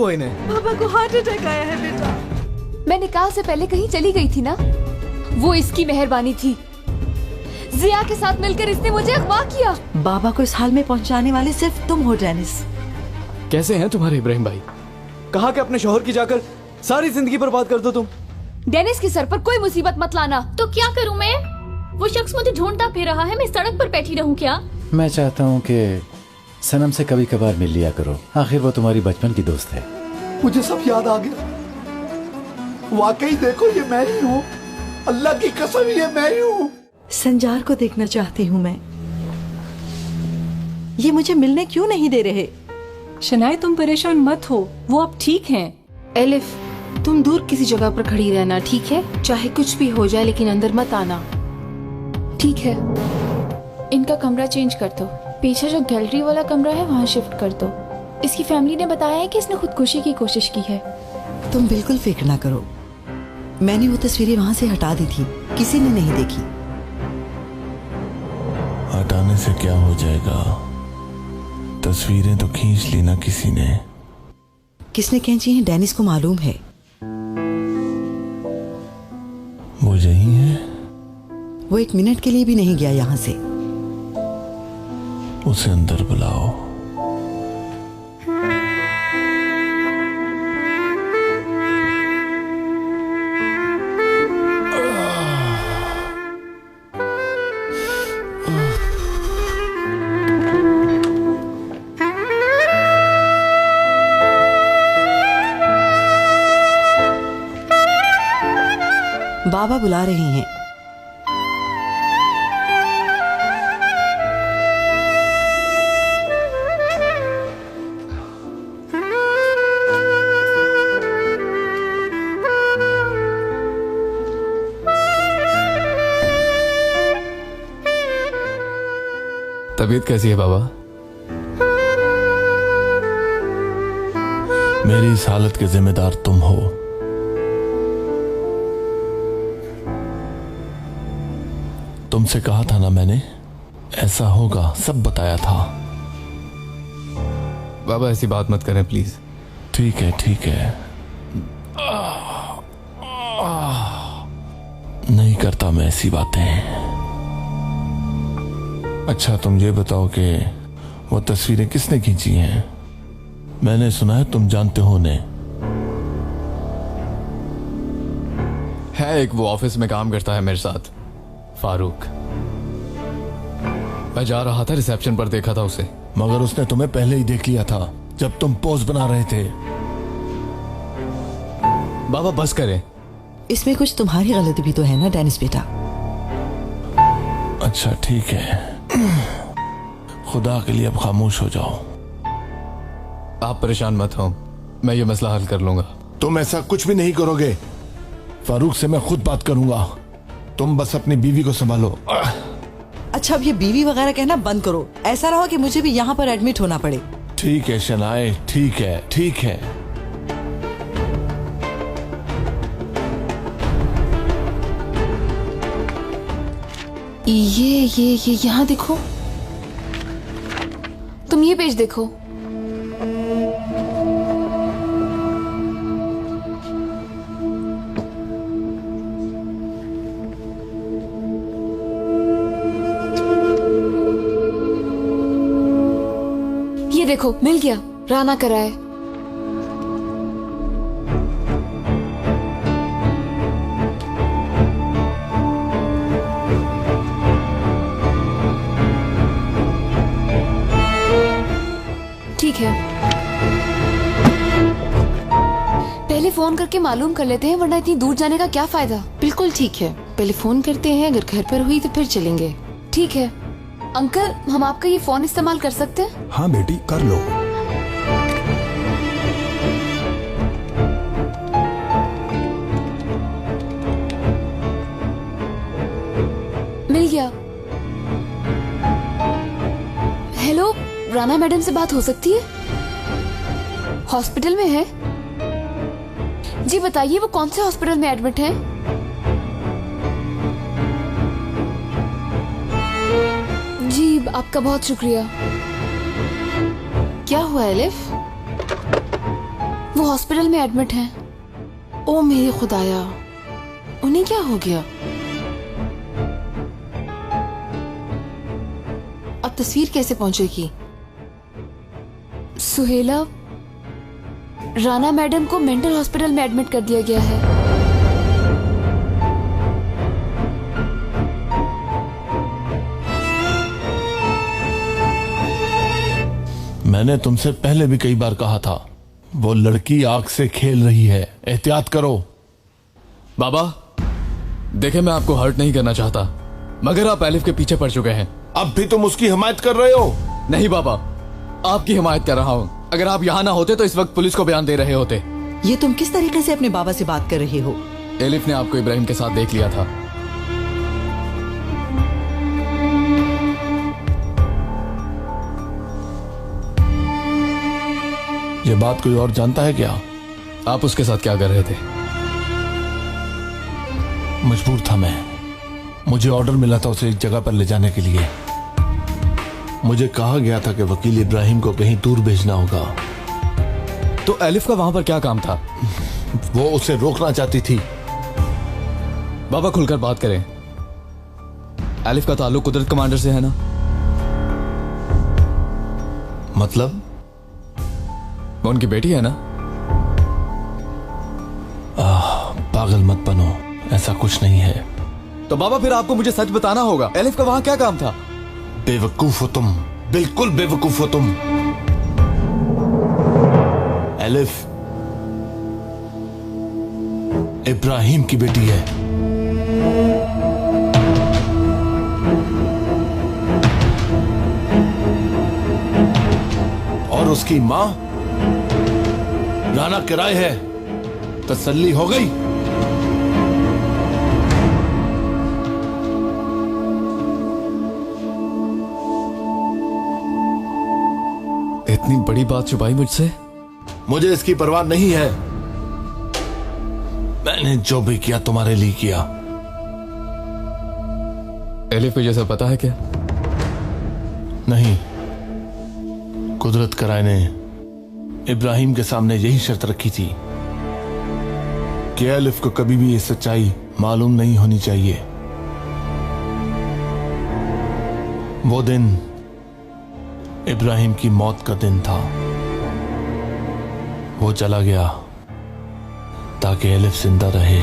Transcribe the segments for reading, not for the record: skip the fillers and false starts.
हुआ इन्हें? पापा को हार्ट अटैक आया है बेटा। मैं निकाह से पहले कहीं चली गई थी ना, वो इसकी मेहरबानी थी। जिया के साथ मिलकर इसने मुझे अगवा किया। बाबा को इस हाल में पहुंचाने वाले सिर्फ तुम हो डेनिस। कैसे हैं तुम्हारे इब्राहिम भाई? कहा कि अपने शौहर की जाकर सारी जिंदगी बर्बाद कर दो तुम। डेनिस के सर पर कोई मुसीबत मत लाना। तो क्या करूं मैं? वो शख्स मुझे ढूंढता फिर रहा है, मैं सड़क पर बैठी रहूं क्या? मैं चाहता हूँ कि सनम से कभी कभार मिल लिया करो, आखिर वो तुम्हारी बचपन की दोस्त है। मुझे सब याद आ गया। वाकई देखो ये मैं ही हूँ, अल्लाह की कसम ये मैं ही हूँ। संजार को देखना चाहती हूँ मैं। ये मुझे मिलने क्यों नहीं दे रहे? शनाए तुम परेशान मत हो, वो अब ठीक हैं। एलिफ, तुम दूर किसी जगह पर खड़ी रहना, ठीक है? चाहे कुछ भी हो जाए लेकिन अंदर मत आना। ठीक है। इनका कमरा चेंज कर दो, पीछे जो गैलरी वाला कमरा है वहाँ शिफ्ट कर दो। इसकी फैमिली ने बताया है कि इसने खुदकुशी की कोशिश की है। तुम बिल्कुल फिक्र ना करो, मैंने वो तस्वीरें वहाँ से हटा दी थी, किसी ने नहीं देखी। हटाने से क्या हो जाएगा? तस्वीरें तो खींच ली ना किसी ने। किसने खींची है डेनिस को मालूम है। वो यही है? वो एक मिनट के लिए भी नहीं गया यहाँ से। उसे अंदर बुलाओ। बाबा बुला रहे हैं। तबीयत कैसी है बाबा? मेरी इस हालत के जिम्मेदार तुम हो। तुमसे कहा था ना मैंने, ऐसा होगा, सब बताया था। बाबा ऐसी बात मत करें प्लीज। ठीक है ठीक है, नहीं करता मैं ऐसी बातें। अच्छा तुम ये बताओ कि वो तस्वीरें किसने खींची हैं? मैंने सुना है तुम जानते हो उन्हें। है एक, वो ऑफिस में काम करता है मेरे साथ, फारूक। मैं जा रहा था, रिसेप्शन पर देखा था उसे। मगर उसने तुम्हें पहले ही देख लिया था जब तुम पोज बना रहे थे। बाबा बस करें। इसमें कुछ तुम्हारी गलती भी तो है ना डेनिस बेटा। अच्छा ठीक है, खुदा के लिए अब खामोश हो जाओ। आप परेशान मत हो, मैं ये मसला हल कर लूंगा। तुम ऐसा कुछ भी नहीं करोगे, फारूक से मैं खुद बात करूंगा। तुम बस अपनी बीवी को संभालो। अच्छा अब ये बीवी वगैरह कहना बंद करो, ऐसा रहो कि मुझे भी यहाँ पर एडमिट होना पड़े। ठीक है शनाए, ठीक है ठीक है। ये यहाँ देखो, तुम ये पेज देखो। ये देखो, मिल गया, राना कराए। ठीक है, पहले फोन करके मालूम कर लेते हैं, वरना इतनी दूर जाने का क्या फायदा। बिल्कुल ठीक है, पहले फोन करते हैं, अगर घर पर हुई तो फिर चलेंगे। ठीक है अंकल, हम आपका ये फोन इस्तेमाल कर सकते हैं? हाँ बेटी कर लो। मिल गया। हेलो, राना मैडम से बात हो सकती है? हॉस्पिटल में है? जी बताइए, वो कौन से हॉस्पिटल में एडमिट है? जी आपका बहुत शुक्रिया। क्या हुआ एलिफ? वो हॉस्पिटल में एडमिट हैं। ओ मेरे खुदाया, उन्हें क्या हो गया? अब तस्वीर कैसे पहुंचेगी? सुहेला, राना मैडम को मेंटल हॉस्पिटल में एडमिट कर दिया गया है। मैंने तुमसे पहले भी कई बार कहा था, वो लड़की आग से खेल रही है, एहतियात करो। बाबा देखे, मैं आपको हर्ट नहीं करना चाहता, मगर आप एलिफ के पीछे पड़ चुके हैं। अब भी तुम उसकी हिमायत कर रहे हो? नहीं बाबा, आपकी हिमायत कर रहा हूँ। अगर आप यहाँ ना होते तो इस वक्त पुलिस को बयान दे रहे होते। ये तुम किस तरीके से अपने बाबा से बात कर रहे हो? एलिफ ने आपको इब्राहिम के साथ देख लिया था। ये बात कोई और जानता है क्या? आप उसके साथ क्या कर रहे थे? मजबूर था मैं, मुझे ऑर्डर मिला था उसे एक जगह पर ले जाने के लिए। मुझे कहा गया था कि वकील इब्राहिम को कहीं दूर भेजना होगा। तो एलिफ का वहां पर क्या काम था? वो उसे रोकना चाहती थी। बाबा खुलकर बात करें। एलिफ का ताल्लुक कुदरत कमांडर से है ना? मतलब? वो उनकी बेटी है ना? पागल मत बनो, ऐसा कुछ नहीं है। तो बाबा फिर आपको मुझे सच बताना होगा, एलिफ का वहां क्या काम था? बेवकूफ हो तुम, बिल्कुल बेवकूफ हो तुम। एलिफ इब्राहिम की बेटी है। और उसकी मां राना किराए है। तसल्ली हो गई? इतनी बड़ी बात छुपाई मुझसे? मुझे इसकी परवाह नहीं है। मैंने जो भी किया तुम्हारे लिए किया। एलिफ को ये सब पता है क्या? नहीं, कुदरत कराए ने इब्राहिम के सामने यही शर्त रखी थी कि एलिफ को कभी भी ये सच्चाई मालूम नहीं होनी चाहिए। वो दिन इब्राहिम की मौत का दिन था। वो चला गया ताकि एलिफ जिंदा रहे।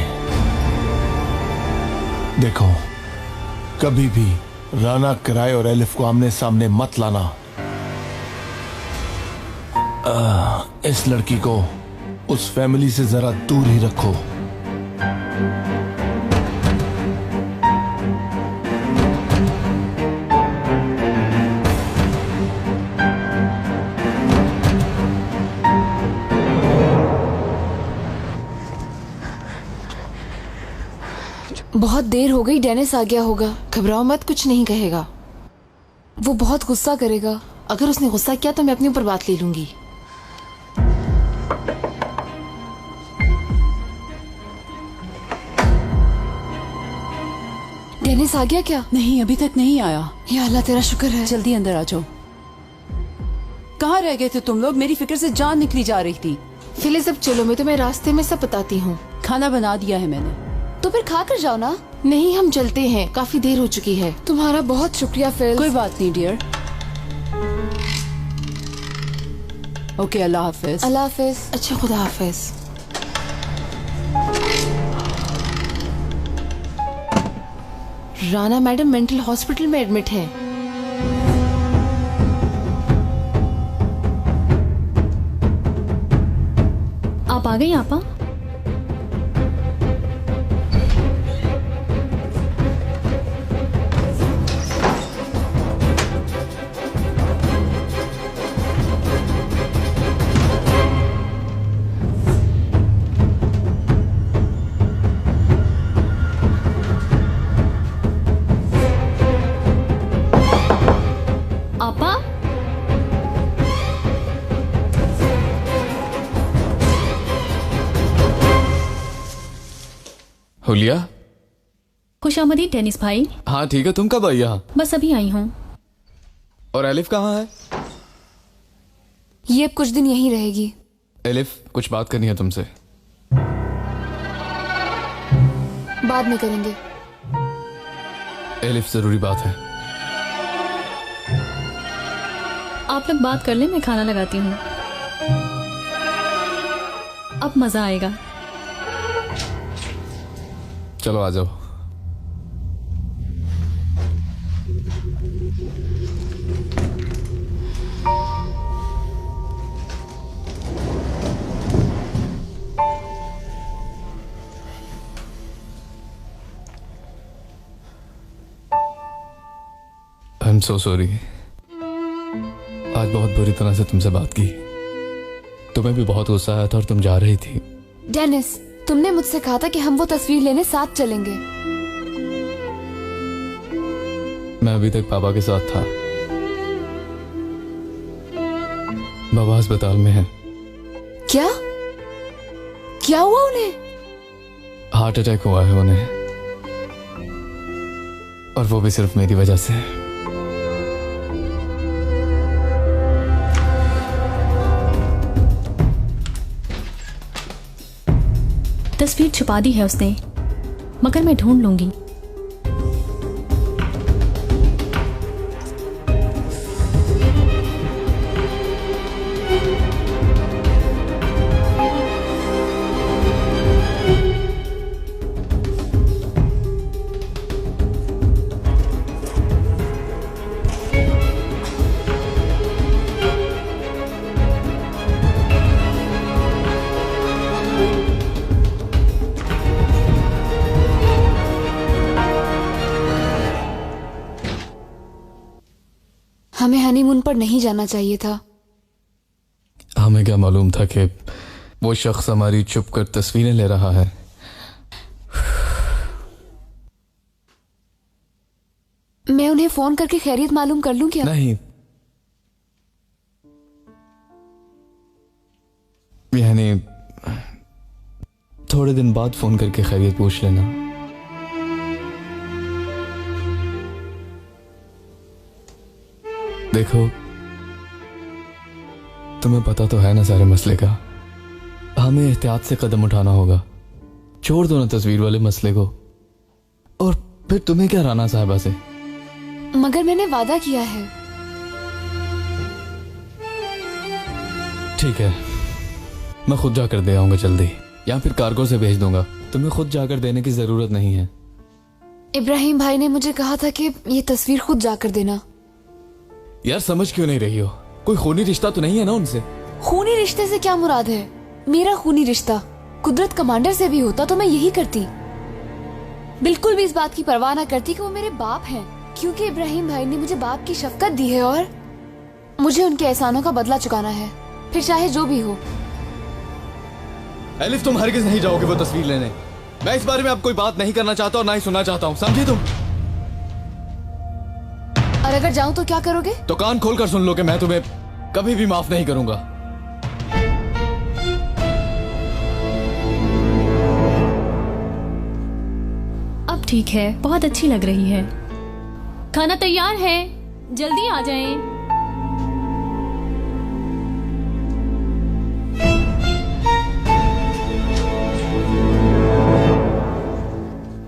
देखो, कभी भी राना किराए और एलिफ को आमने सामने मत लाना। इस लड़की को उस फैमिली से जरा दूर ही रखो। बहुत देर हो गई, डेनिस आ गया होगा। घबराओ मत, कुछ नहीं कहेगा। वो बहुत गुस्सा करेगा। अगर उसने गुस्सा किया तो मैं अपने ऊपर बात ले लूंगी। डेनिस आ गया क्या? नहीं, अभी तक नहीं आया। या अल्लाह तेरा शुक्र है। जल्दी अंदर आ जाओ। कहाँ रह गए थे तुम लोग? मेरी फिक्र से जान निकली जा रही थी। फिलिस अब चलो, मैं तुम्हें रास्ते में सब बताती हूँ। खाना बना दिया है मैंने। तो फिर खा कर जाओ ना। नहीं, हम चलते हैं, काफी देर हो चुकी है। तुम्हारा बहुत शुक्रिया फिलिस। कोई बात नहीं डियर। ओके, अल्लाह हाफिज। अल्लाह हाफिज। अच्छा, खुदा हाफिज। राना मैडम मेंटल हॉस्पिटल में एडमिट है। आप आ गई आपा? आपा, हुलिया? खुशामदी टेनिस भाई। हाँ ठीक है, तुम कब आई यहाँ? बस अभी आई हूँ। और एलिफ कहाँ है? ये अब कुछ दिन यहीं रहेगी। एलिफ, कुछ बात करनी है तुमसे। बाद में करेंगे। एलिफ, जरूरी बात है। आप लोग बात कर ले, मैं खाना लगाती हूँ। अब मजा आएगा। चलो आ जाओ। I am so sorry. आज बहुत बुरी तरह से तुमसे बात की। तुम्हें भी बहुत गुस्सा आया था और तुम जा रही थी। डेनिस, तुमने मुझसे कहा था कि हम वो तस्वीर लेने साथ चलेंगे। मैं अभी तक पापा के साथ था। बाबा अस्पताल में है। क्या? क्या हुआ उन्हें? हार्ट अटैक हुआ है उन्हें, और वो भी सिर्फ मेरी वजह से। तस्वीर छुपा दी है उसने, मगर मैं ढूंढ लूंगी। हमें हनीमून पर नहीं जाना चाहिए था। हमें क्या मालूम था कि वो शख्स हमारी चुप कर तस्वीरें ले रहा है। मैं उन्हें फोन करके खैरियत मालूम कर लूं क्या? नहीं, यानी थोड़े दिन बाद फोन करके खैरियत पूछ लेना। देखो, तुम्हें पता तो है ना सारे मसले का। हमें एहतियात से कदम उठाना होगा। छोड़ दो ना तस्वीर वाले मसले को, और फिर तुम्हें क्या राना साहबा से। मगर मैंने वादा किया है। ठीक है, मैं खुद जाकर दे आऊंगा जल्दी, या फिर कार्गो से भेज दूंगा। तुम्हें खुद जाकर देने की जरूरत नहीं है। इब्राहिम भाई ने मुझे कहा था कि ये तस्वीर खुद जाकर देना। यार, समझ क्यों नहीं रही हो? कोई खूनी रिश्ता तो नहीं है ना उनसे? खूनी रिश्ते से क्या मुराद है? मेरा खूनी रिश्ता कुदरत कमांडर से भी होता तो मैं यही करती। बिल्कुल भी इस बात की परवाह ना करती कि वो मेरे बाप हैं, क्योंकि इब्राहिम भाई ने मुझे बाप की शफकत दी है और मुझे उनके एहसानों का बदला चुकाना है, फिर चाहे जो भी हो। एलिफ, तुम हरगिज़ नहीं जाओगे वो तस्वीर लेने। मैं इस बारे में अब कोई बात नहीं करना चाहता और ना ही सुनना चाहता हूँ, समझी तुम? और अगर जाऊं तो क्या करोगे? तो कान खोलकर सुन लो कि मैं तुम्हें कभी भी माफ नहीं करूंगा। अब ठीक है, बहुत अच्छी लग रही है। खाना तैयार है, जल्दी आ जाएं।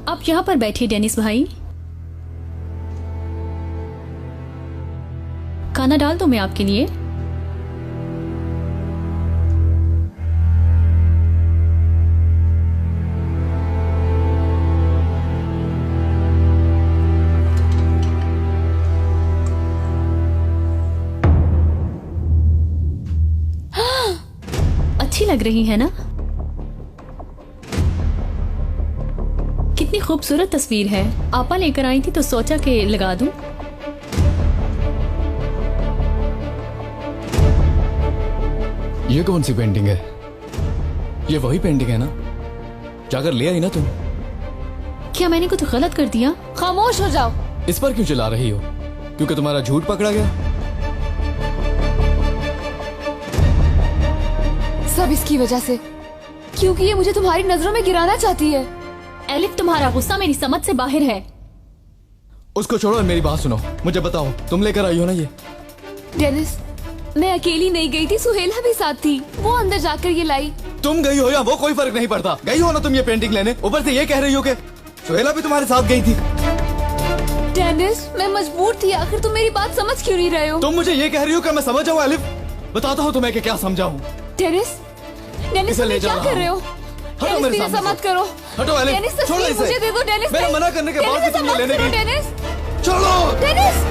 आप यहाँ पर बैठिए डेनिस भाई। खाना डाल दूं मैं आपके लिए? अच्छी लग रही है ना? कितनी खूबसूरत तस्वीर है। आपा लेकर आई थी तो सोचा कि लगा दूं। ये कौन सी पेंटिंग है? ये वही पेंटिंग है ना? जाकर ले आई ना तुम? क्या मैंने कुछ गलत कर दिया? खामोश हो जाओ। इस पर क्यों चिल्ला रही हो? क्योंकि तुम्हारा झूठ पकड़ा गया? सब इसकी वजह से, क्योंकि ये मुझे तुम्हारी नजरों में गिराना चाहती है। एलिफ, तुम्हारा गुस्सा मेरी समझ से बाहर है। उसको छोड़ो और मेरी बात सुनो। मुझे बताओ, तुम लेकर आई हो ना ये? डेनिस, मैं अकेली नहीं गई थी, सुहेला भी साथ थी। वो अंदर जाकर ये लाई। तुम गई हो या वो, कोई फर्क नहीं पड़ता। गई हो ना तुम ये पेंटिंग लेने, ऊपर से ये कह रही हो कि सुहेला भी तुम्हारे साथ गई थी। डेनिस, मैं मजबूर थी। आखिर तुम मेरी बात समझ क्यों नहीं रहे हो? तुम मुझे ये कह रही हो कि मैं समझ जाऊँ? अलिफ, बताता हूँ तुम्हें कि क्या समझाऊँ। डेनिस, डेनिस तुम क्या कर रहे हो? हटो मेरे सामने से। मत करो। हटो अलिफ, डेनिस, छोड़ो इसे। मुझे दे दो डेनिस। मेरा मना करने के बाद भी तुम ये लेने गई। डेनिस, छोड़ो डेनिस।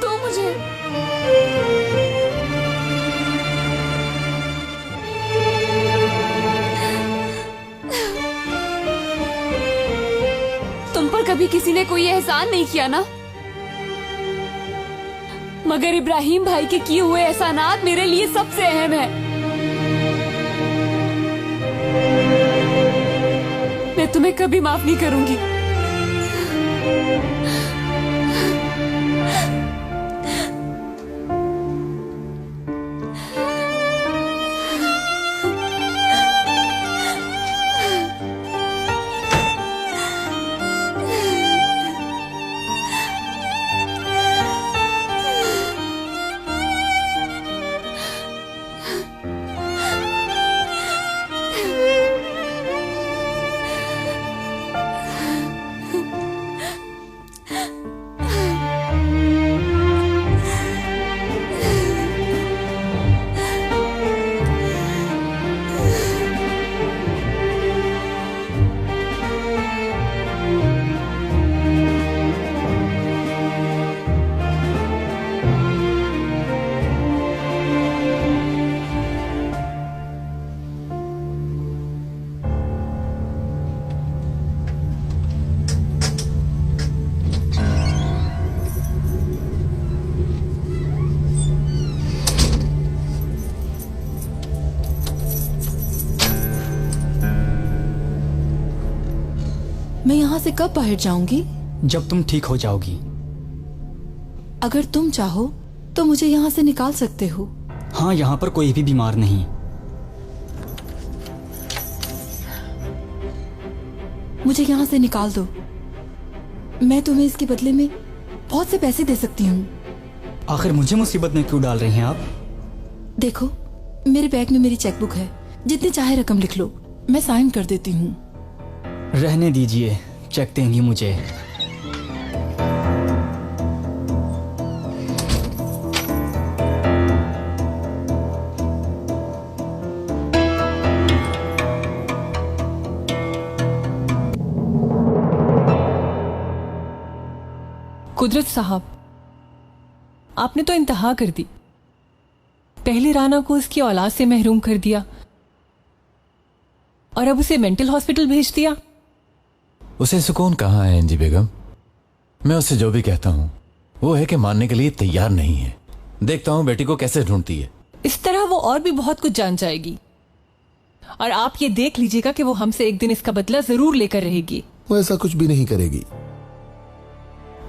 दो मुझे। तुम पर कभी किसी ने कोई एहसान नहीं किया ना, मगर इब्राहिम भाई के किए हुए एहसानात मेरे लिए सबसे अहम है। मैं तुम्हें कभी माफ नहीं करूंगी। मैं यहाँ से कब बाहर जाऊंगी? जब तुम ठीक हो जाओगी। अगर तुम चाहो तो मुझे यहाँ से निकाल सकते हो। हाँ, यहाँ पर कोई भी बीमार नहीं। मुझे यहाँ से निकाल दो। मैं तुम्हें इसके बदले में बहुत से पैसे दे सकती हूँ। आखिर मुझे मुसीबत में क्यों डाल रही हैं आप? देखो, मेरे बैग में मेरी चेकबुक है, जितनी चाहे रकम लिख लो, मैं साइन कर देती हूँ। रहने दीजिए, चेक देंगी मुझे। कुदरत साहब, आपने तो इंतहा कर दी। पहले राना को उसकी औलाद से महरूम कर दिया और अब उसे मेंटल हॉस्पिटल भेज दिया। उसे सुकून कहाँ है एनजी बेगम? मैं उससे जो भी कहता हूँ वो है कि मानने के लिए तैयार नहीं है। देखता हूँ बेटी को कैसे ढूंढती है। इस तरह वो और भी बहुत कुछ जान जाएगी और आप ये देख लीजिएगा कि वो हमसे एक दिन इसका बदला जरूर लेकर रहेगी। वो ऐसा कुछ भी नहीं करेगी।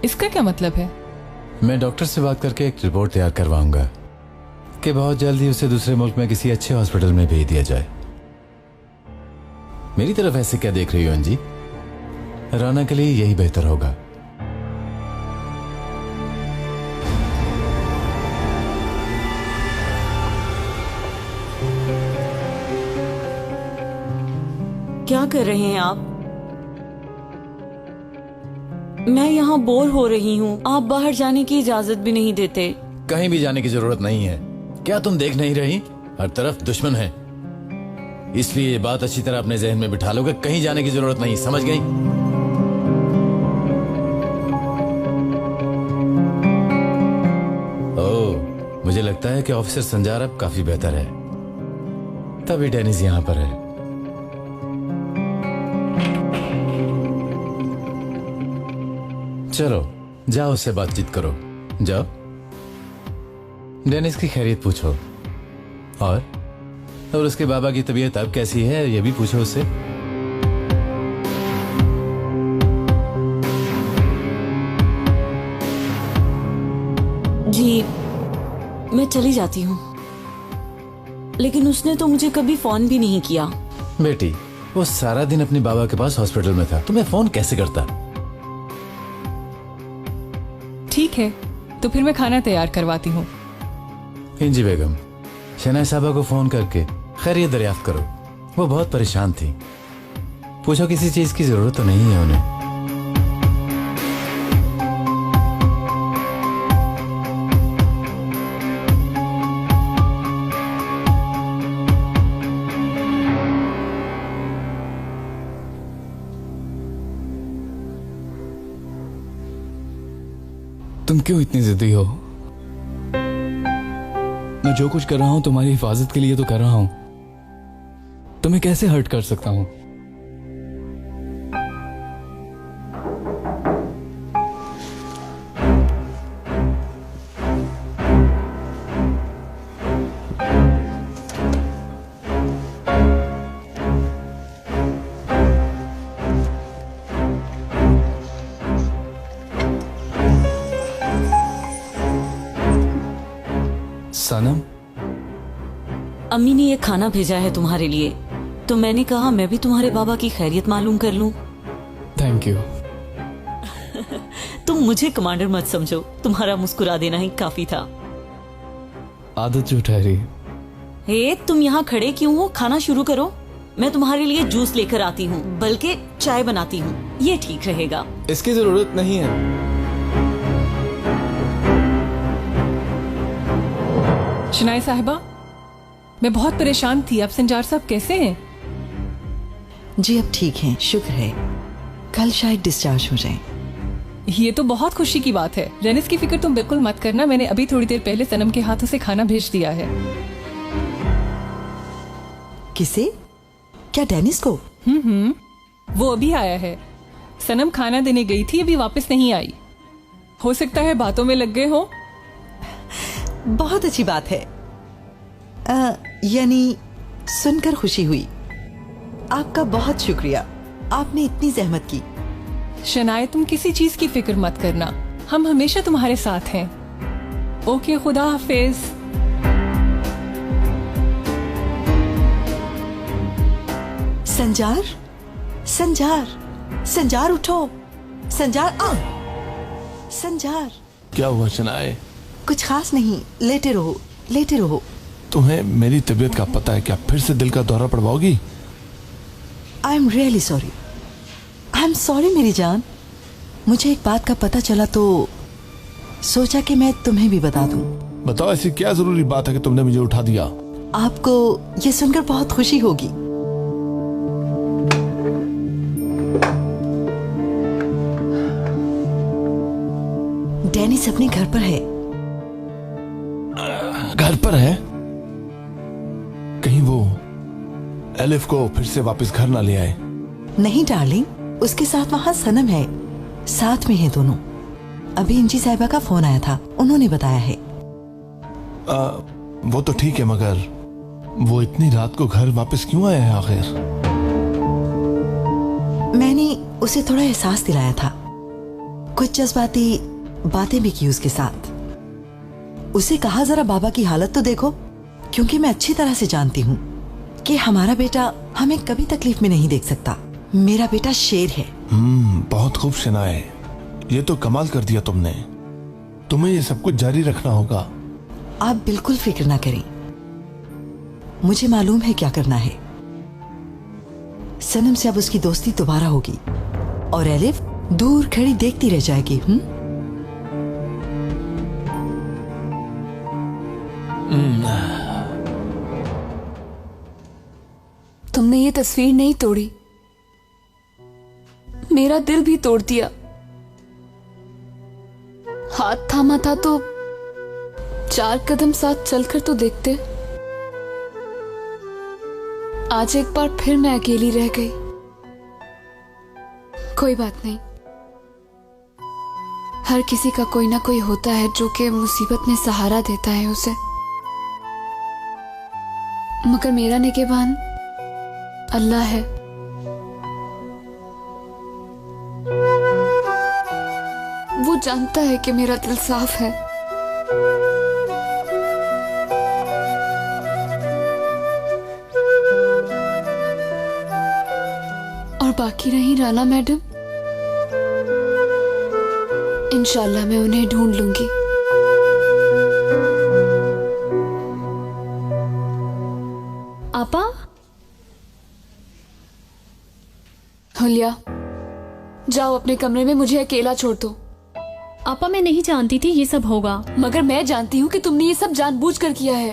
इसका क्या मतलब है? मैं डॉक्टर से बात करके एक रिपोर्ट तैयार करवाऊंगा कि बहुत जल्द ही उसे दूसरे मुल्क में किसी अच्छे हॉस्पिटल में भेज दिया जाए। मेरी तरफ ऐसे क्या देख रही हो अंजी? राना के लिए यही बेहतर होगा। क्या कर रहे हैं आप? मैं यहाँ बोर हो रही हूँ। आप बाहर जाने की इजाजत भी नहीं देते। कहीं भी जाने की जरूरत नहीं है। क्या तुम देख नहीं रही? हर तरफ दुश्मन है। इसलिए ये बात अच्छी तरह अपने जहन में बिठा लो कि कहीं जाने की जरूरत नहीं। समझ गई? ओह, मुझे लगता है कि ऑफिसर संजार अब काफी बेहतर है, तभी डेनिस यहाँ पर है। चलो जाओ, उससे बातचीत करो। जाओ, डेनिस की खैरियत पूछो और उसके बाबा की तबीयत अब कैसी है ये भी पूछो उससे। जी मैं चली जाती हूँ, लेकिन उसने तो मुझे कभी फोन भी नहीं किया। बेटी, वो सारा दिन अपने बाबा के पास हॉस्पिटल में था, तुम्हें फोन कैसे करता? ठीक है, तो फिर मैं खाना तैयार करवाती हूँ। इंजी बेगम, शनाय साहबा को फोन करके खैरियत दरियाफ्त करो। वो बहुत परेशान थी। पूछो किसी चीज की जरूरत तो नहीं है उन्हें। तुम क्यों इतनी जिद्दी हो? मैं जो कुछ कर रहा हूं तुम्हारी हिफाजत के लिए तो कर रहा हूं। तुम्हें कैसे हर्ट कर सकता हूं? सनम, अम्मी ने ये खाना भेजा है तुम्हारे लिए, तो मैंने कहा मैं भी तुम्हारे बाबा की खैरियत मालूम कर लूं। Thank you. तुम मुझे कमांडर मत समझो, तुम्हारा मुस्कुरा देना ही काफी था। आदत जो ठहरी। हे, तुम यहाँ खड़े क्यों हो? खाना शुरू करो। मैं तुम्हारे लिए जूस लेकर आती हूँ, बल्कि चाय बनाती हूँ, ये ठीक रहेगा। इसकी जरूरत नहीं है। शनाई साहिबा, मैं बहुत परेशान थी। अब संजार साहब कैसे हैं? जी अब ठीक हैं, शुक्र है। कल शायद डिस्चार्ज हो जाएं। ये तो बहुत खुशी की बात है। रेनिस की फिक्र तुम बिल्कुल मत करना, मैंने अभी थोड़ी देर पहले सनम के हाथों से खाना भेज दिया है। किसे? क्या डेनिस को? वो अभी आया है। सनम खाना देने गई थी, अभी वापस नहीं आई। हो सकता है बातों में लग गए हो। बहुत अच्छी बात है। यानी सुनकर खुशी हुई। आपका बहुत शुक्रिया, आपने इतनी जहमत की। शनाए, तुम किसी चीज की फिक्र मत करना, हम हमेशा तुम्हारे साथ हैं। ओके, खुदा हाफिज। संजार, संजार, संजार उठो। संजार, संजार। क्या हुआ शनाए? कुछ खास नहीं, लेटे रहो, लेटे रहो। तुम्हें मेरी तबीयत का पता है, क्या फिर से दिल का दौरा पड़वाओगी? I am really sorry. I am sorry मेरी जान। मुझे एक बात का पता चला तो सोचा कि मैं तुम्हें भी बता दूं। बताओ, ऐसी क्या जरूरी बात है कि तुमने मुझे उठा दिया? आपको ये सुनकर बहुत खुशी होगी। डेनिस अपने घर पर है। घर पर है? कहीं वो एलिफ को फिर से वापस घर ना ले आए? नहीं डार्लिंग, उसके साथ वहाँ सनम है, साथ में है दोनों। अभी इंजी साहिबा का फोन आया था, उन्होंने बताया है। वो तो ठीक है, मगर वो इतनी रात को घर वापस क्यों आया है आखिर? मैंने उसे थोड़ा एहसास दिलाया था, कुछ जज्बाती बातें भी की उसके साथ। उसे कहा जरा बाबा की हालत तो देखो, क्योंकि मैं अच्छी तरह से जानती हूँ कि हमारा बेटा हमें कभी तकलीफ में नहीं देख सकता। मेरा बेटा शेर है। बहुत खूब शनाए, ये तो कमाल कर दिया तुमने। तुम्हें ये सब कुछ जारी रखना होगा। आप बिल्कुल फिक्र ना करें, मुझे मालूम है क्या करना है। सनम से अब उसकी दोस्ती दोबारा होगी और एलिफ दूर खड़ी देखती रह जाएगी। तुमने ये तस्वीर नहीं तोड़ी, मेरा दिल भी तोड़ दिया। हाथ थामा था तो 4 कदम साथ चलकर तो देखते। आज एक बार फिर मैं अकेली रह गई। कोई बात नहीं, हर किसी का कोई ना कोई होता है जो कि मुसीबत में सहारा देता है उसे। मगर मेरा निगहबान अल्लाह है। वो जानता है कि मेरा दिल साफ है। बाकी रही राना मैडम, इंशाल्लाह मैं उन्हें ढूंढ लूंगी। आपा, हुलिया जाओ अपने कमरे में, मुझे अकेला छोड़ दो। आपा मैं नहीं जानती थी ये सब होगा। मगर मैं जानती हूँ कि तुमने ये सब जानबूझकर किया है।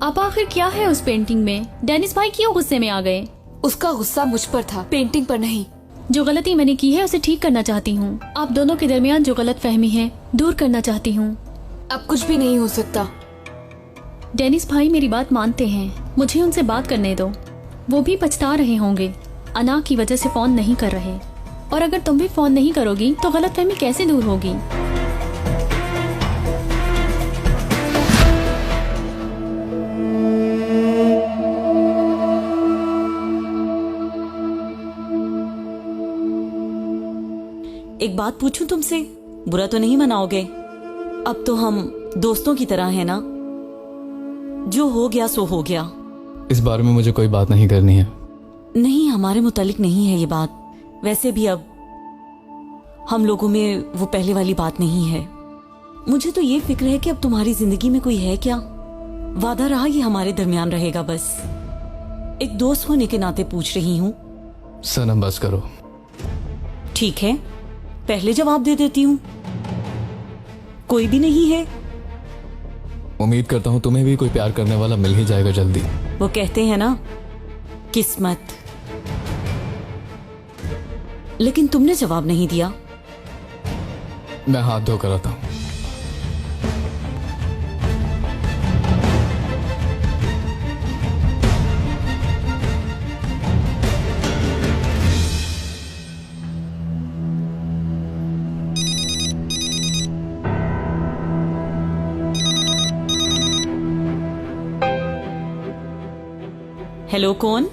आपा आखिर क्या है उस पेंटिंग में? डेनिस भाई क्यों गुस्से में आ गए? उसका गुस्सा मुझ पर था, पेंटिंग पर नहीं। जो गलती मैंने की है उसे ठीक करना चाहती हूँ। आप दोनों के दरमियान जो गलत फहमी है दूर करना चाहती हूँ। अब कुछ भी नहीं हो सकता। डेनिस भाई मेरी बात मानते हैं, मुझे उनसे बात करने दो। वो भी पछता रहे होंगे, अना की वजह से फोन नहीं कर रहे। और अगर तुम भी फोन नहीं करोगी तो गलतफहमी कैसे दूर होगी? एक बात पूछूं तुमसे, बुरा तो नहीं मनाओगे? अब तो हम दोस्तों की तरह है ना? जो हो गया सो हो गया। इस बारे में मुझे कोई बात नहीं करनी है। नहीं, हमारे मुतालिक नहीं है ये बात। वैसे भी अब हम लोगों में वो पहले वाली बात नहीं है। मुझे तो ये फिक्र है कि अब तुम्हारी जिंदगी में कोई है क्या? वादा रहा ये हमारे दरमियान रहेगा बस। एक दोस्त होने के नाते पूछ रही हूँ। सनम बस करो। ठीक है, पहले जवाब दे देती हूँ। कोई भी नहीं है? उम्मीद करता हूँ तुम्हें भी कोई प्यार करने वाला मिल ही जाएगा जल्दी। वो कहते हैं ना, किस्मत। लेकिन तुमने जवाब नहीं दिया। मैं हाथ धोकर आता हूँ। हेलो, कौन?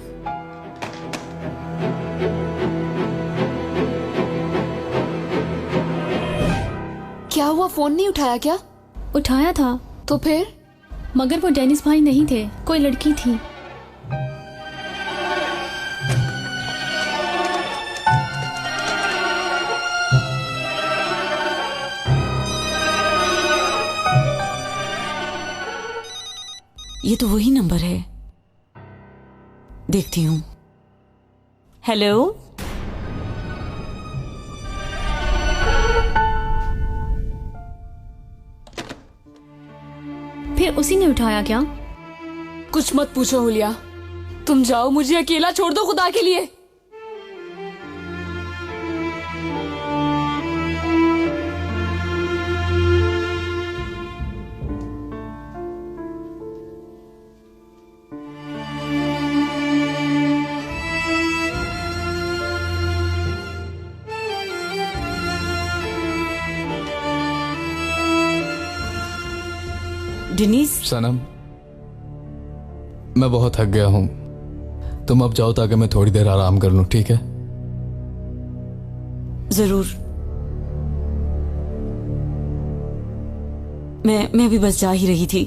क्या हुआ, फोन नहीं उठाया क्या? उठाया था। तो फिर? मगर वो डेनिस भाई नहीं थे, कोई लड़की थी। ये तो वही नंबर है, देखती हूँ। हेलो, फिर उसी ने उठाया क्या? कुछ मत पूछो हुलिया, तुम जाओ, मुझे अकेला छोड़ दो खुदा के लिए। डेनिस। सनम, मैं बहुत थक गया हूं। तुम अब जाओ ताकि मैं थोड़ी देर आराम कर लूं, ठीक है? जरूर। मैं भी बस जा ही रही थी।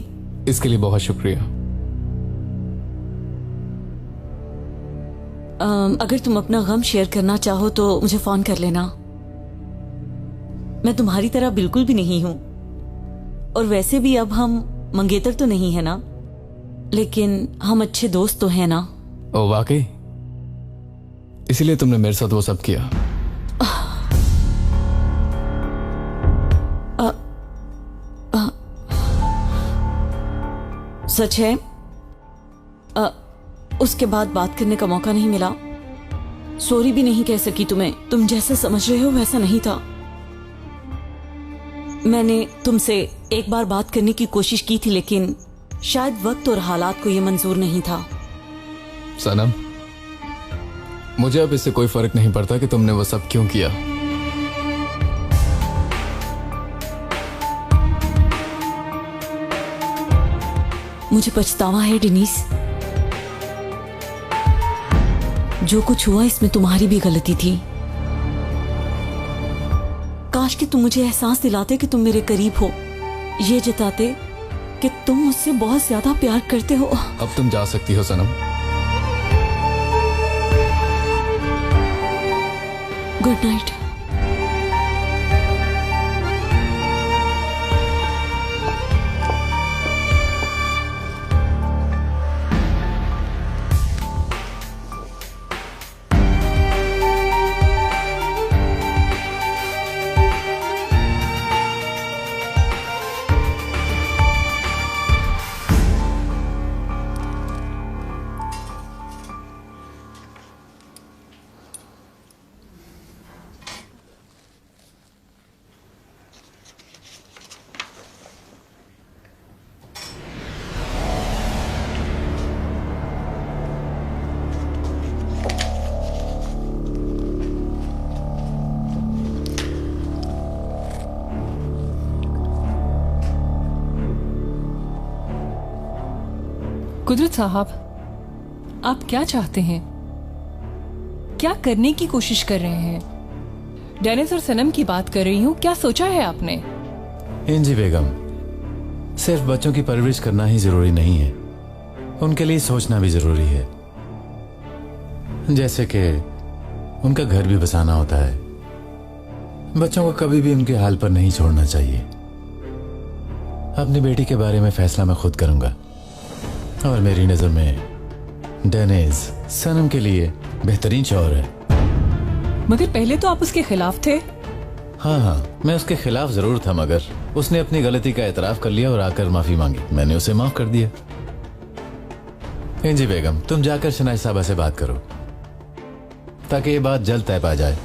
इसके लिए बहुत शुक्रिया। अगर तुम अपना गम शेयर करना चाहो तो मुझे फोन कर लेना। मैं तुम्हारी तरह बिल्कुल भी नहीं हूं, और वैसे भी अब हम मंगेतर तो नहीं है ना, लेकिन हम अच्छे दोस्त तो हैं ना। ओ वाकई? इसीलिए तुमने मेरे साथ वो सब किया? सच है। उसके बाद बात करने का मौका नहीं मिला। सॉरी भी नहीं कह सकी तुम्हें। तुम जैसा समझ रहे हो वैसा नहीं था। मैंने तुमसे एक बार बात करने की कोशिश की थी, लेकिन शायद वक्त और हालात को यह मंजूर नहीं था। सनम, मुझे अब इससे कोई फर्क नहीं पड़ता कि तुमने वो सब क्यों किया। मुझे पछतावा है डेनिस। जो कुछ हुआ इसमें तुम्हारी भी गलती थी। काश कि तुम मुझे एहसास दिलाते कि तुम मेरे करीब हो, ये जताते कि तुम मुझसे बहुत ज्यादा प्यार करते हो। अब तुम जा सकती हो सनम। Good night. कुदरत साहब, आप क्या चाहते हैं? क्या करने की कोशिश कर रहे हैं? डेनिस और सनम की बात कर रही हूँ, क्या सोचा है आपने? इंजी बेगम, सिर्फ बच्चों की परवरिश करना ही जरूरी नहीं है, उनके लिए सोचना भी जरूरी है। जैसे कि उनका घर भी बसाना होता है। बच्चों को कभी भी उनके हाल पर नहीं छोड़ना चाहिए। अपनी बेटी के बारे में फैसला मैं खुद करूंगा और मेरी नजर में डेनिस सनम के लिए बेहतरीन शौहर है। मगर पहले तो आप उसके खिलाफ थे। हाँ, मैं उसके खिलाफ जरूर था, मगर उसने अपनी गलती का एतराफ कर लिया और आकर माफी मांगी। मैंने उसे माफ कर दिया। इंजी बेगम, तुम जाकर शनाज साहबा से बात करो ताकि ये बात जल्द तय पा जाए।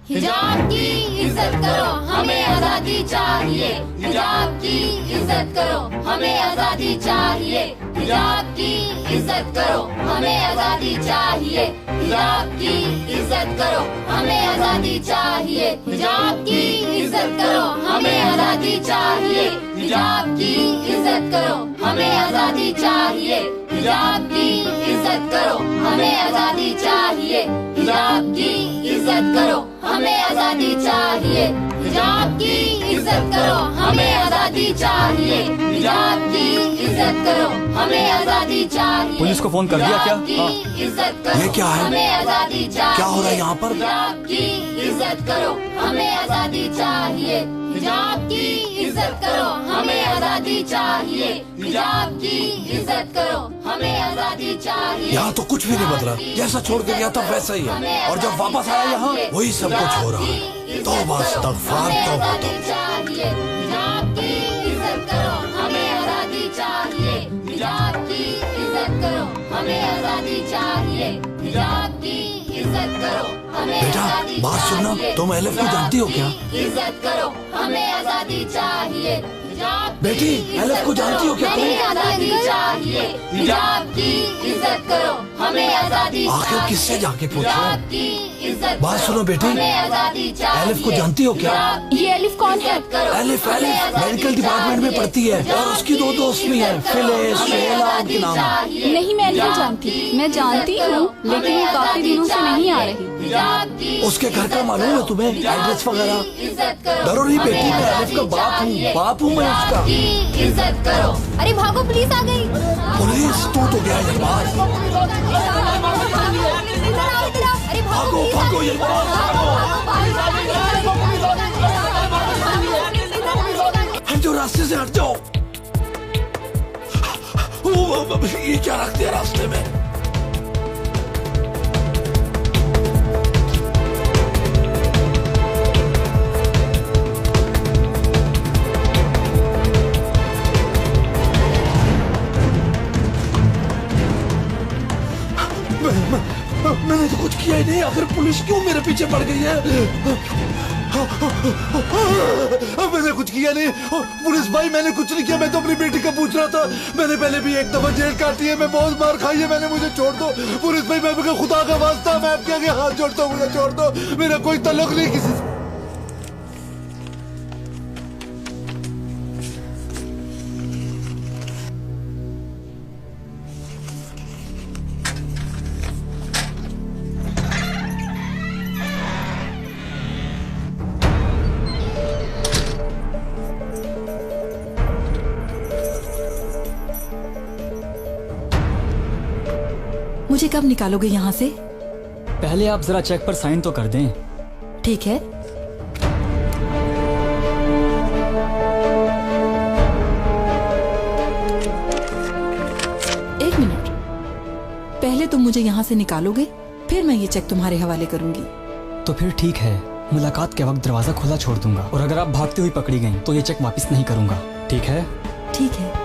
हिजाब की इज्जत करो, हमें आजादी चाहिए। हिजाब की इज्जत करो, हमें आजादी चाहिए। हिजाब की इज्जत करो, हमें आजादी चाहिए। हिजाब की इज्जत करो, हमें आजादी चाहिए। हिजाब की इज्जत करो, हमें आजादी चाहिए। हिजाब की इज्जत करो, हमें आजादी चाहिए। हिजाब की इज्जत करो, हमें आजादी चाहिए। हिजाब की इज्जत करो, हमें आजादी चाहिए। हिजाब की इज्जत करो, हमें आजादी चाहिए। हिजाब की इज्जत करो, हमें आजादी चाहिए। पुलिस को फोन कर दिया क्या? इज्जत करो, ये क्या है? हमें आजादी चाहिए। क्या हो रहा है यहाँ पर? हिजाब की इज्जत करो, हमें आजादी चाहिए। हिजाब की इज्जत करो, हमें आजादी चाहिए। हिजाब की इज्जत करो, हमें आजादी चाहिए। यहाँ तो कुछ भी नहीं बदला, जैसा छोड़ के गया था वैसा ही है, और जब वापस आया यहाँ वही सब कुछ हो रहा है। तौबा इस्तग़फ़ार, तौबा चाहिए। हिजाब की इज्जत करो, हमें आजादी चाहिए। हिजाब की इज्जत करो, हमें आजादी चाहिए, हिजाब की इज्जत करो, हमें बेटा, आजादी बात सुनना, चाहिए, तुम एलिफ को जानती हो क्या? हिजाब की इज्जत करो, हमें आजादी चाहिए, हिजाब की बेटी, एलिफ को जानती हो क्या तुम? हमें आजादी चाहिए, हिजाब की इज्जत करो, हमें आजादी आखिर चाहिए, किससे जाके पूछो? हिजाब की इज्जत बात करो, सुनो बेटी, हमें आजादी चाहिए, एलिफ को जानती हो क्या? ये एलिफ कौन है? एलिफ मेडिकल डिपार्टमेंट में पढ़ती है और उसकी 2 दोस्त भी हैं, फिलिस, शेला उनके नाम है। नहीं, मैं नहीं जानती। मैं जानती हूँ, लेकिन वो काफी दिनों से नहीं आ रही। उसके घर का मालूम है तुम्हें, एड्रेस वगैरह? डरो नहीं बेटी, मैं एलिफ का बाप हूँ मैं उसका। इज्जत करो। अरे भागो, पुलिस आ गई। पुलिस? तू तो गया ये बात। भागो भागो ये जो रास्ते से हट जाओ। ये क्या रख दिया रास्ते में? मैंने तो कुछ किया ही नहीं, आखिर पुलिस क्यों मेरे पीछे पड़ गई है? मैंने कुछ किया नहीं पुलिस भाई, मैंने कुछ नहीं किया। मैं तो अपनी बेटी का पूछ रहा था। मैंने पहले भी 1 दफा जेल काटी है, मैं बहुत मार खाई है मैंने, मुझे छोड़ दो पुलिस भाई। मैं खुदा का वास्ता, मैं आपके आगे हाथ जोड़ता हूँ, मुझे छोड़ दो। मेरा कोई ताल्लुक नहीं किसी से। मुझे कब निकालोगे यहाँ से? पहले आप जरा चेक पर साइन तो कर दें। ठीक है। एक मिनट, पहले तुम मुझे यहाँ से निकालोगे, फिर मैं ये चेक तुम्हारे हवाले करूंगी। तो फिर ठीक है, मुलाकात के वक्त दरवाजा खुला छोड़ दूंगा, और अगर आप भागते हुए पकड़ी गई तो ये चेक वापस नहीं करूंगा। ठीक है? ठीक है।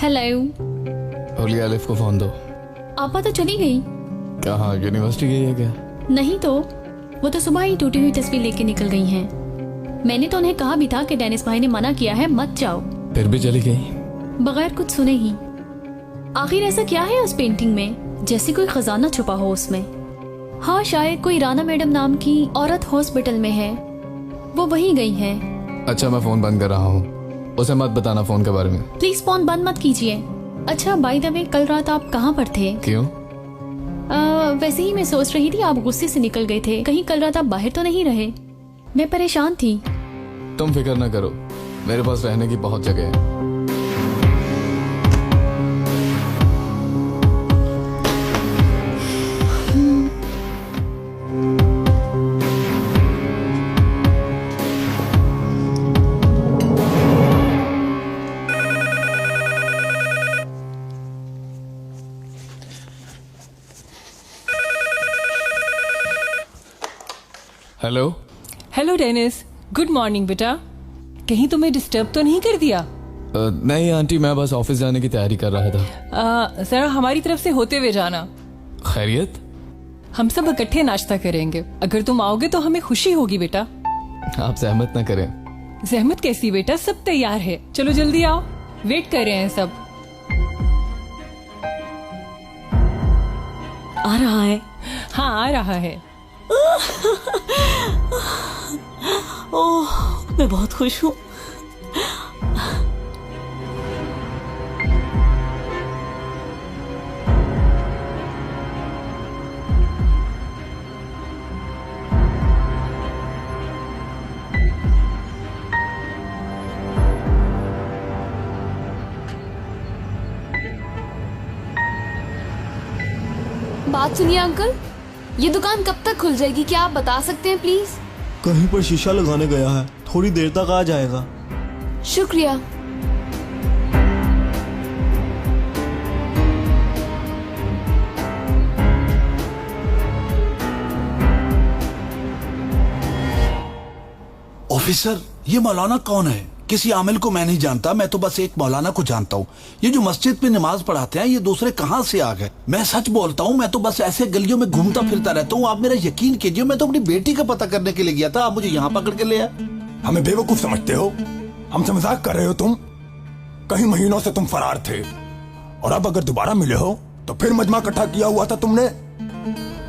हेलो। ओलिया एलिफ को फोन दो। आपा तो चली गई। कहाँ, यूनिवर्सिटी गई है क्या? नहीं तो, वो तो सुबह ही टूटी हुई तस्वीर लेके निकल गई हैं। मैंने तो उन्हें कहा भी था कि डेनिस भाई ने मना किया है, मत जाओ। फिर भी चली गई बगैर कुछ सुने ही। आखिर ऐसा क्या है उस पेंटिंग में, जैसे कोई खजाना छुपा हो उसमें। हाँ, शायद कोई राना मैडम नाम की औरत हॉस्पिटल में है, वो वहीं गई है। अच्छा, मैं फोन बंद कर रहा हूँ, उसे मत बताना फोन के बारे में। प्लीज फोन बंद मत कीजिए। अच्छा, बाय द वे, कल रात आप कहाँ पर थे? क्यों? वैसे ही मैं सोच रही थी, आप गुस्से से निकल गए थे, कहीं कल रात आप बाहर तो नहीं रहे? मैं परेशान थी। तुम फिक्र ना करो, मेरे पास रहने की बहुत जगह है। Hello. Hello Dennis, good morning बेटा। कहीं तुम्हें डिस्टर्ब तो नहीं कर दिया? नहीं आंटी, मैं बस ऑफिस जाने की तैयारी कर रहा था। जरा हमारी तरफ से होते हुए जाना। खैरियत? हम सब इकट्ठे नाश्ता करेंगे, अगर तुम आओगे तो हमें खुशी होगी बेटा। आप जहमत ना करें। जहमत कैसी बेटा, सब तैयार है, चलो जल्दी आओ, वेट कर रहे हैं सब। आ रहा है? हाँ, आ रहा है। ओह, मैं बहुत खुश हूँ। बात सुनिए अंकल, ये दुकान कब तक खुल जाएगी, क्या आप बता सकते हैं प्लीज? कहीं पर शीशा लगाने गया है, थोड़ी देर तक आ जाएगा। शुक्रिया। ऑफिसर, ये मौलाना कौन है? किसी आमिल को मैं नहीं जानता, मैं तो बस एक मौलाना को जानता हूँ। ये जो मस्जिद में नमाज पढ़ाते हैं, ये दूसरे कहाँ से आ गए? मैं सच बोलता हूँ, मैं तो बस ऐसे गलियों में घूमता फिरता रहता हूँ। आप मेरा यकीन कीजिए, मैं तो अपनी बेटी का पता करने के लिए गया था, आप मुझे यहाँ पकड़ के ले आए। हमें बेवकूफ समझते हो? हमसे मजाक कर रहे हो तुम? कई महीनों से तुम फरार थे और अब अगर दोबारा मिले हो तो फिर मजमा इकट्ठा किया हुआ था तुमने।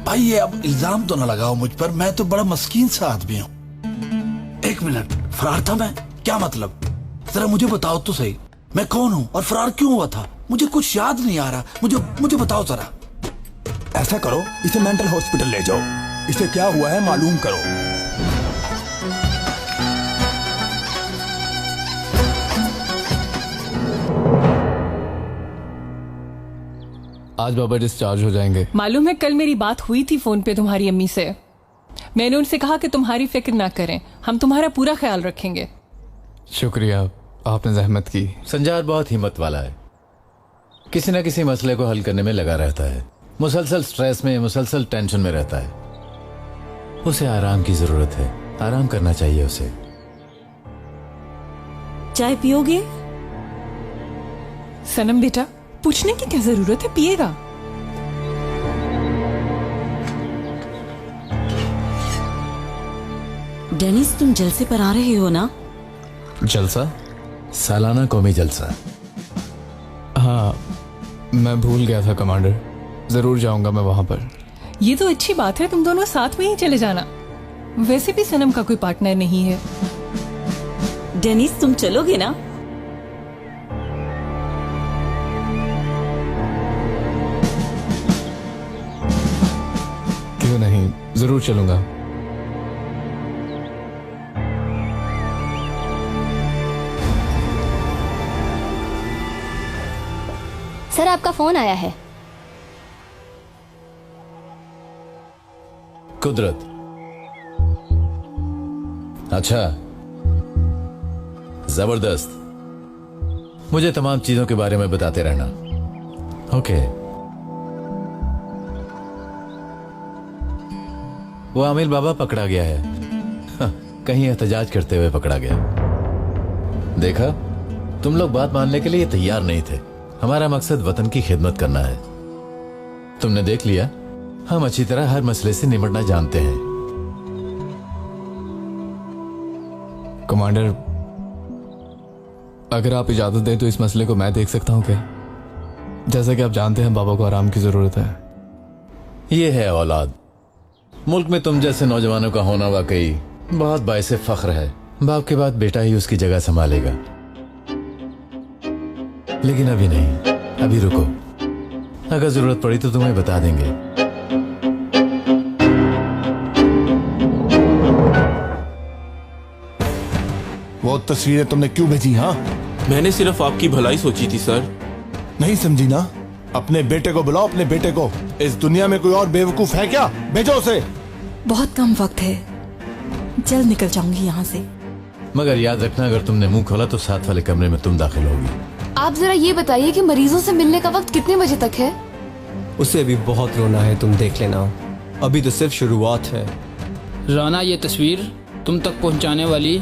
भाई ये अब इल्जाम तो न लगाओ मुझ पर, मैं तो बड़ा मस्कीन सा आदमी हूँ। एक मिनट, फरार था मैं? क्या मतलब? जरा मुझे बताओ तो सही, मैं कौन हूँ और फरार क्यों हुआ था? मुझे कुछ याद नहीं आ रहा, मुझे बताओ जरा। ऐसा करो, इसे मेंटल हॉस्पिटल ले जाओ, इसे क्या हुआ है मालूम करो। आज बाबा डिस्चार्ज हो जाएंगे। मालूम है, कल मेरी बात हुई थी फोन पे तुम्हारी अम्मी से। मैंने उनसे कहा कि तुम्हारी फिक्र ना करें, हम तुम्हारा पूरा ख्याल रखेंगे। शुक्रिया, आपने जहमत की। संजार बहुत हिम्मत वाला है, किसी न किसी मसले को हल करने में लगा रहता है, मुसलसल स्ट्रेस में, मुसलसल टेंशन में रहता है। उसे आराम की जरूरत है, आराम करना चाहिए उसे। चाय पियोगे? सनम बेटा, पूछने की क्या जरूरत है, पिएगा। डेनिस, तुम जलसे पर आ रहे हो ना? जलसा? सालाना कौमी जलसा। हाँ, मैं भूल गया था कमांडर, जरूर जाऊंगा मैं वहां पर। ये तो अच्छी बात है, तुम दोनों साथ में ही चले जाना। वैसे भी सनम का कोई पार्टनर नहीं है। डेनिस, तुम चलोगे ना? क्यों नहीं, जरूर चलूंगा। सर, आपका फोन आया है। कुदरत? अच्छा, जबरदस्त। मुझे तमाम चीजों के बारे में बताते रहना। ओके। वो आमिल बाबा पकड़ा गया है। कहीं एहतजाज करते हुए पकड़ा गया। देखा, तुम लोग बात मानने के लिए तैयार नहीं थे। हमारा मकसद वतन की खिदमत करना है। तुमने देख लिया, हम अच्छी तरह हर मसले से निपटना जानते हैं। कमांडर, अगर आप इजाजत दें तो इस मसले को मैं देख सकता हूं क्या? जैसा कि आप जानते हैं, बाबा को आराम की जरूरत है। ये है औलाद। मुल्क में तुम जैसे नौजवानों का होना वाकई बहुत बाइसे फख्र है। बाप के बाद बेटा ही उसकी जगह संभालेगा। लेकिन अभी नहीं, अभी रुको। अगर जरूरत पड़ी तो तुम्हें बता देंगे। वो तस्वीरें तुमने क्यों भेजी? हाँ, मैंने सिर्फ आपकी भलाई सोची थी सर। नहीं समझी ना? अपने बेटे को बुलाओ, अपने बेटे को। इस दुनिया में कोई और बेवकूफ है क्या? भेजो उसे। बहुत कम वक्त है, जल्द निकल जाऊंगी यहाँ से। मगर याद रखना, अगर तुमने मुंह खोला तो साथ वाले कमरे में तुम दाखिल होगी। आप जरा ये बताइए कि मरीजों से मिलने का वक्त कितने बजे तक है? उसे अभी बहुत रोना है, तुम देख लेना, अभी तो सिर्फ शुरुआत है। राना, ये तस्वीर तुम तक पहुंचाने वाली